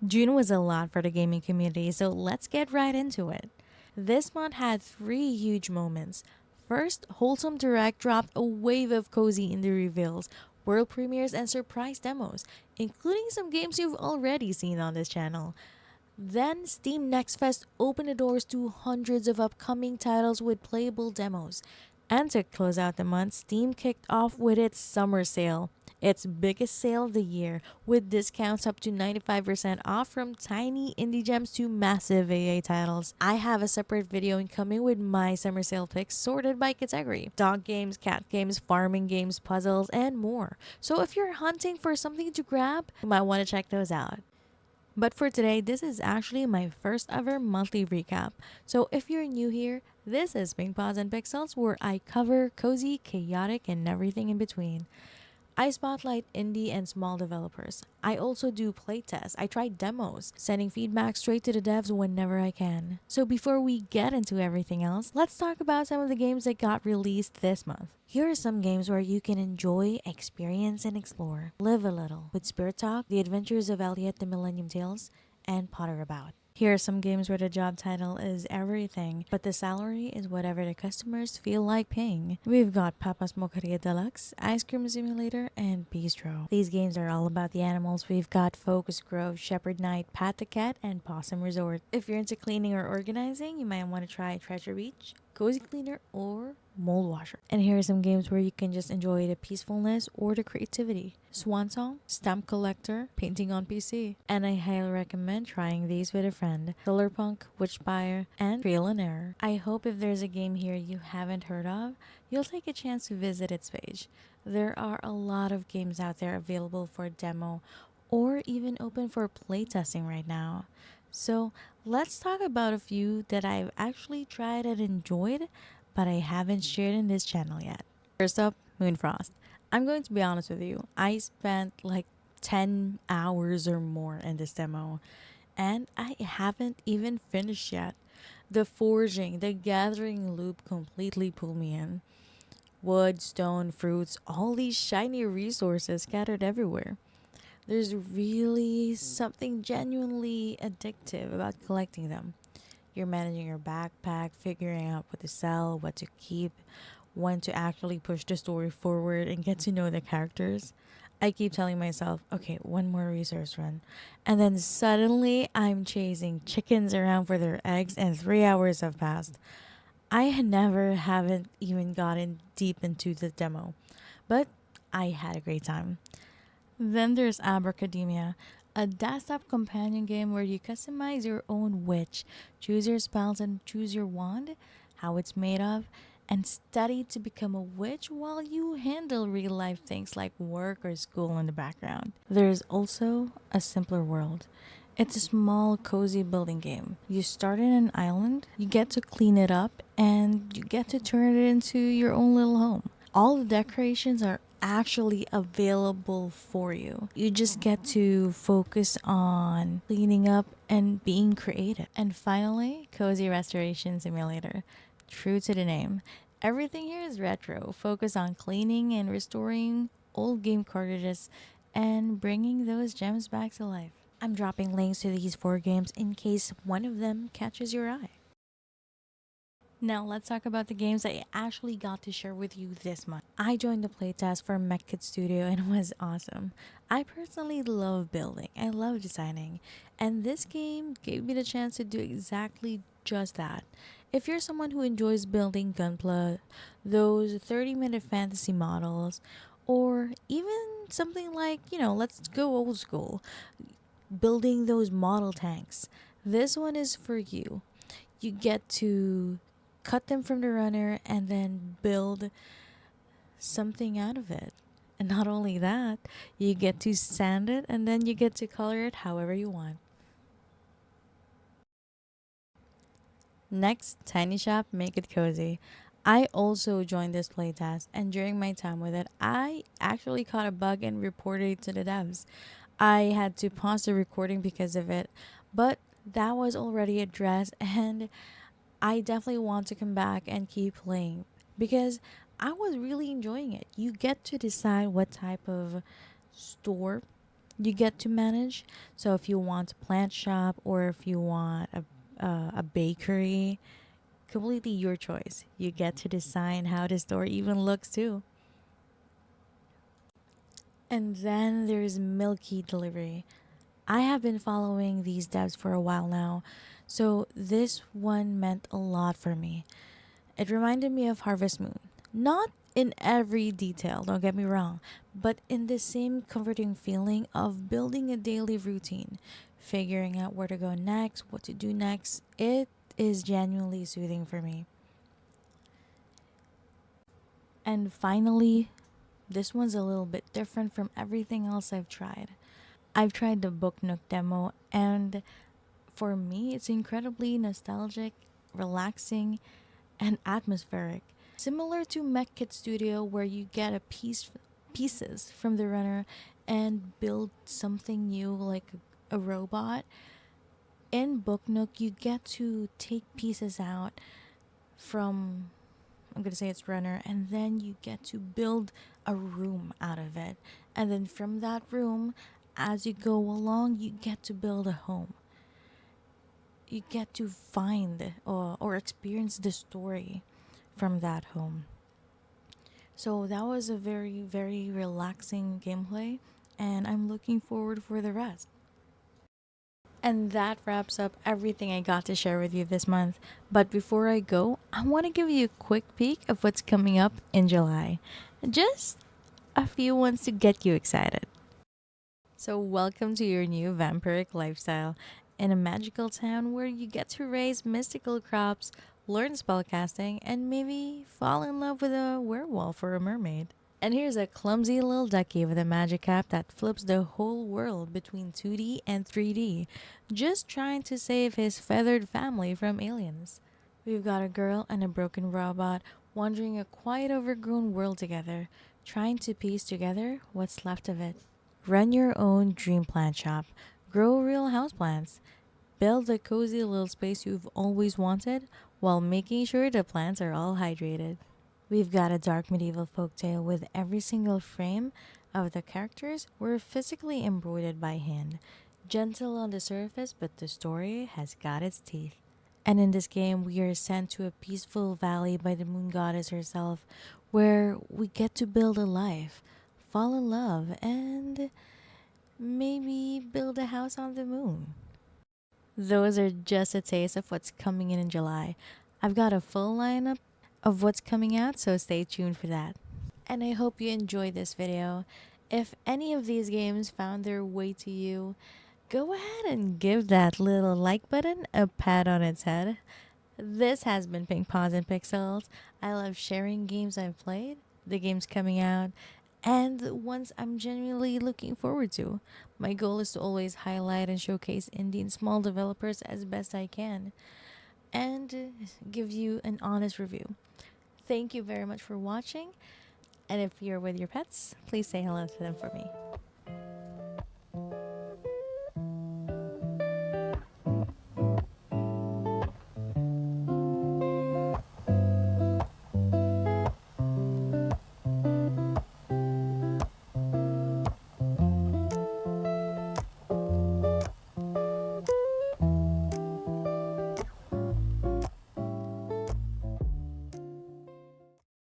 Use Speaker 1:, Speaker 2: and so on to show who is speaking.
Speaker 1: June was a lot for the gaming community, so let's get right into it. This month had three huge moments. First, Wholesome Direct dropped a wave of cozy indie reveals, world premieres, and surprise demos, including some games you've already seen on this channel. Then, Steam Next Fest opened the doors to hundreds of upcoming titles with playable demos. And to close out the month, Steam kicked off with its summer sale, its biggest sale of the year, with discounts up to 95% off from tiny indie gems to massive AA titles. I have a separate video incoming with my summer sale picks sorted by category: dog games, cat games, farming games, puzzles, and more. So if you're hunting for something to grab, you might want to check those out. But for today, this is actually my first ever monthly recap. So if you're new here, this is PinkPawsAndPixels, where I cover cozy, chaotic, and everything in between. I spotlight indie and small developers. I also do playtests. I try demos, sending feedback straight to the devs whenever I can. So before we get into everything else, let's talk about some of the games that got released this month. Here are some games where you can enjoy, experience, and explore. Live a little with Spirit Talk, The Adventures of Elliot the Millennium Tales, and Potter About. Here are some games where the job title is everything, but the salary is whatever the customers feel like paying. We've got Papa's Mocaria Deluxe, Ice Cream Simulator, and Bistro. These games are all about the animals. We've got Focus Grove, Shepherd Night, Pat the Cat, and Possum Resort. If you're into cleaning or organizing, you might want to try Treasure Beach, Cozy Cleaner, or Mold Washer. And here are some games where you can just enjoy the peacefulness or the creativity: Swan Song, Stamp Collector, Painting on PC. And I highly recommend trying these with a friend: Solarpunk, Witchfire, and Trail and Error. I hope if there's a game here you haven't heard of, you'll take a chance to visit its page. There are a lot of games out there available for demo or even open for playtesting right now. So let's talk about a few that I've actually tried and enjoyed, but I haven't shared in this channel yet. First up, Moonfrost. I'm going to be honest with you, I spent like 10 hours or more in this demo, and I haven't even finished yet. The forging, the gathering loop completely pulled me in. Wood, stone, fruits, all these shiny resources scattered everywhere. There's really something genuinely addictive about collecting them. You're managing your backpack, figuring out what to sell, what to keep, when to actually push the story forward and get to know the characters. I keep telling myself, okay, one more resource run. And then suddenly I'm chasing chickens around for their eggs and 3 hours have passed. I had never haven't even gotten deep into the demo, but I had a great time. Then there's Abracademia, a desktop companion game where you customize your own witch, choose your spells and choose your wand, how it's made of, and study to become a witch while you handle real life things like work or school in the background. There's also A Simpler World. It's a small, cozy building game. You start in an island, you get to clean it up, and you get to turn it into your own little home. All the decorations are actually available for you. You just get to focus on cleaning up and being creative. And finally, Cozy Restoration Simulator. True to the name, everything here is retro, focused on cleaning and restoring old game cartridges and bringing those gems back to life. I'm dropping links to these four games in case one of them catches your eye. Now let's talk about the games I actually got to share with you this month. I joined the playtest for MechKit Studio and it was awesome. I personally love building, I love designing, and this game gave me the chance to do exactly just that. If you're someone who enjoys building Gunpla, those 30-minute fantasy models, or even something like, let's go old school, building those model tanks, this one is for you. You get to cut them from the runner and then build something out of it. And not only that, you get to sand it and then you get to color it however you want. Next, Tiny Shop, Make It Cozy. I also joined this playtest, and during my time with it, I actually caught a bug and reported it to the devs. I had to pause the recording because of it, but that was already addressed, and I definitely want to come back and keep playing because I was really enjoying it. You get to decide what type of store you get to manage. So if you want a plant shop or if you want a bakery, completely your choice. You get to design how the store even looks too. And then there's Milky Delivery. I have been following these devs for a while now, so this one meant a lot for me. It reminded me of Harvest Moon. Not in every detail, don't get me wrong, but in the same comforting feeling of building a daily routine, figuring out where to go next, what to do next. It is genuinely soothing for me. And finally, this one's a little bit different from everything else I've tried. I've tried the Book Nook demo, and for me, it's incredibly nostalgic, relaxing, and atmospheric. Similar to MechKit Studio, where you get pieces from the runner and build something new like a robot. In Book Nook, you get to take pieces out from, I'm gonna say it's runner, and then you get to build a room out of it. And then from that room, as you go along, you get to build a home. You get to find or experience the story from that home. So that was a very, very relaxing gameplay, and I'm looking forward for the rest. And that wraps up everything I got to share with you this month. But before I go, I want to give you a quick peek of what's coming up in July. Just a few ones to get you excited. So, welcome to your new vampiric lifestyle in a magical town where you get to raise mystical crops, learn spellcasting, and maybe fall in love with a werewolf or a mermaid. And here's a clumsy little ducky with a magic cap that flips the whole world between 2D and 3D, just trying to save his feathered family from aliens. We've got a girl and a broken robot wandering a quiet, overgrown world together, trying to piece together what's left of it. Run your own dream plant shop, grow real houseplants, build the cozy little space you've always wanted while making sure the plants are all hydrated. We've got a dark medieval folktale with every single frame of the characters were physically embroidered by hand. Gentle on the surface, but the story has got its teeth. And in this game, we are sent to a peaceful valley by the moon goddess herself, where we get to build a life, fall in love, and maybe build a house on the moon. Those are just a taste of what's coming in July. I've got a full lineup of what's coming out, so stay tuned for that. And I hope you enjoyed this video. If any of these games found their way to you, go ahead and give that little like button a pat on its head. This has been Pink Paws and Pixels. I love sharing games I've played, the games coming out, and the ones I'm genuinely looking forward to. My goal is to always highlight and showcase indie and small developers as best I can, and give you an honest review. Thank you very much for watching, and if you're with your pets, please say hello to them for me.